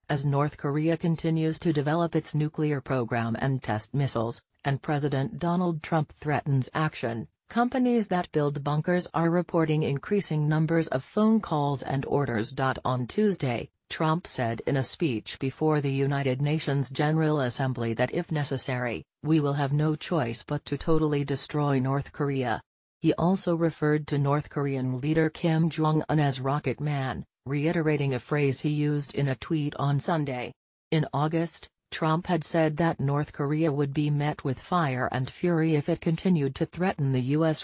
as North Korea continues to develop its nuclear program and test missiles, and President Donald Trump threatens action. Companies that build bunkers are reporting increasing numbers of phone calls and orders. On Tuesday, Trump said in a speech before the United Nations General Assembly that if necessary, we will have no choice but to totally destroy North Korea. He also referred to North Korean leader Kim Jong-un as Rocket Man, reiterating a phrase he used in a tweet on Sunday. In August, Trump had said that North Korea would be met with fire and fury if it continued to threaten the U.S.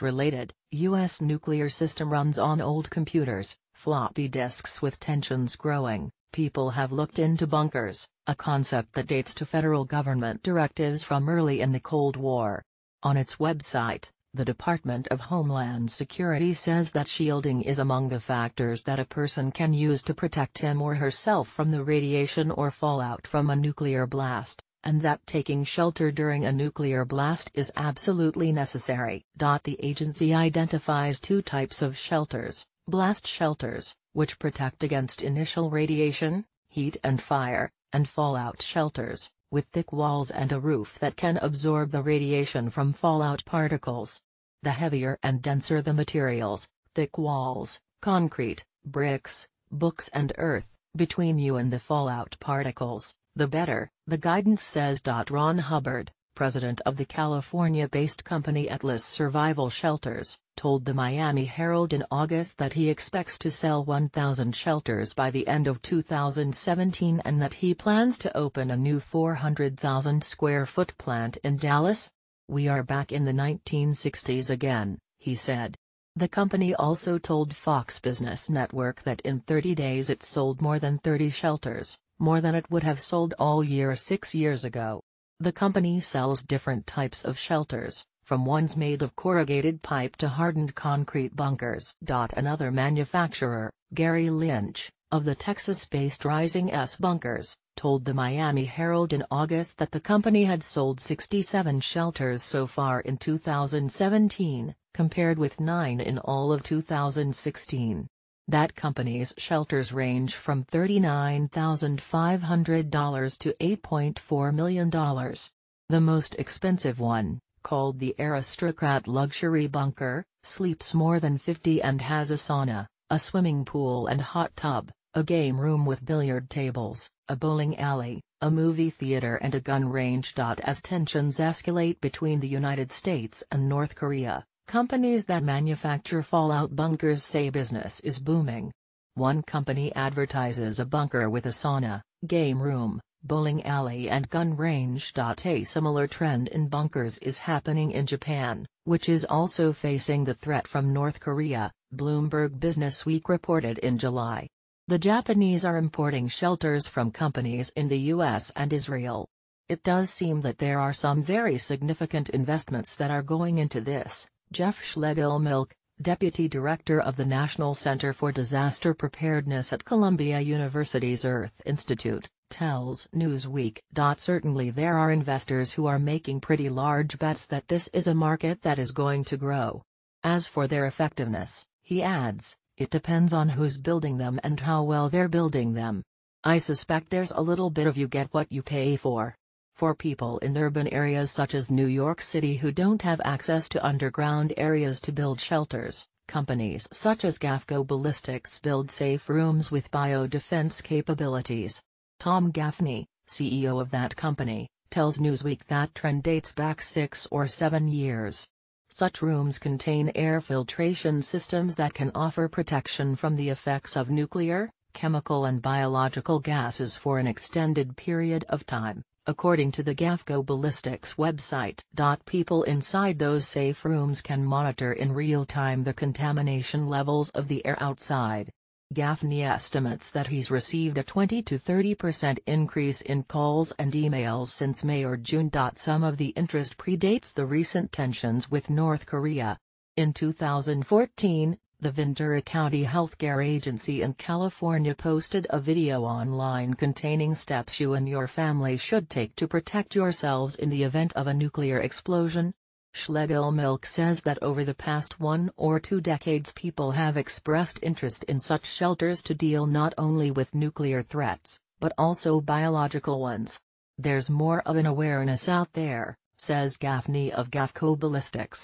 U.S. nuclear system runs on old computers, floppy disks. With tensions growing, people have looked into bunkers, a concept that dates to federal government directives from early in the Cold War. On its website, the Department of Homeland Security says that shielding is among the factors that a person can use to protect him or herself from the radiation or fallout from a nuclear blast, and that taking shelter during a nuclear blast is absolutely necessary. The agency identifies two types of shelters: blast shelters, which protect against initial radiation, heat and fire, and fallout shelters, with thick walls and a roof that can absorb the radiation from fallout particles. The heavier and denser the materials, thick walls, concrete, bricks, books and earth, between you and the fallout particles, the better, the guidance says. Ron Hubbard, president of the California-based company Atlas Survival Shelters, told the Miami Herald in August that he expects to sell 1,000 shelters by the end of 2017 and that he plans to open a new 400,000 square foot plant in Dallas. "We are back in the 1960s again," he said. The company also told Fox Business Network that in 30 days it sold more than 30 shelters, more than it would have sold all year 6 years ago. The company sells different types of shelters, from ones made of corrugated pipe to hardened concrete bunkers. Another manufacturer, Gary Lynch, of the Texas-based Rising S Bunkers, told the Miami Herald in August that the company had sold 67 shelters so far in 2017, compared with 9 in all of 2016. That company's shelters range from $39,500 to $8.4 million. The most expensive one, called the Aristocrat Luxury Bunker, sleeps more than 50 and has a sauna, a swimming pool and hot tub, a game room with billiard tables, a bowling alley, a movie theater and a gun range. As tensions escalate between the United States and North Korea, companies that manufacture fallout bunkers say business is booming. One company advertises a bunker with a sauna, game room, bowling alley and gun range. A similar trend in bunkers is happening in Japan, which is also facing the threat from North Korea, Bloomberg Businessweek reported in July. The Japanese are importing shelters from companies in the US and Israel. It does seem that there are some very significant investments that are going into this, Jeff Schlegelmilch, deputy director of the National Center for Disaster Preparedness at Columbia University's Earth Institute, tells Newsweek. Certainly there are investors who are making pretty large bets that this is a market that is going to grow. As for their effectiveness, he adds, it depends on who's building them and how well they're building them. I suspect there's a little bit of you get what you pay for. For people in urban areas such as New York City who don't have access to underground areas to build shelters, companies such as GAFCO Ballistics build safe rooms with biodefense capabilities. Tom Gaffney, CEO of that company, tells Newsweek that trend dates back 6 or 7 years. Such rooms contain air filtration systems that can offer protection from the effects of nuclear, chemical and biological gases for an extended period of time, according to the GAFCO Ballistics website. People inside those safe rooms can monitor in real time the contamination levels of the air outside. Gaffney estimates that he's received a 20 to 30% increase in calls and emails since May or June. Some of the interest predates the recent tensions with North Korea. In 2014, the Ventura County Healthcare Agency in California posted a video online containing steps you and your family should take to protect yourselves in the event of a nuclear explosion. Schlegelmilch says that over the past 1 or 2 decades people have expressed interest in such shelters to deal not only with nuclear threats, but also biological ones. There's more of an awareness out there, says Gaffney of Gafco Ballistics.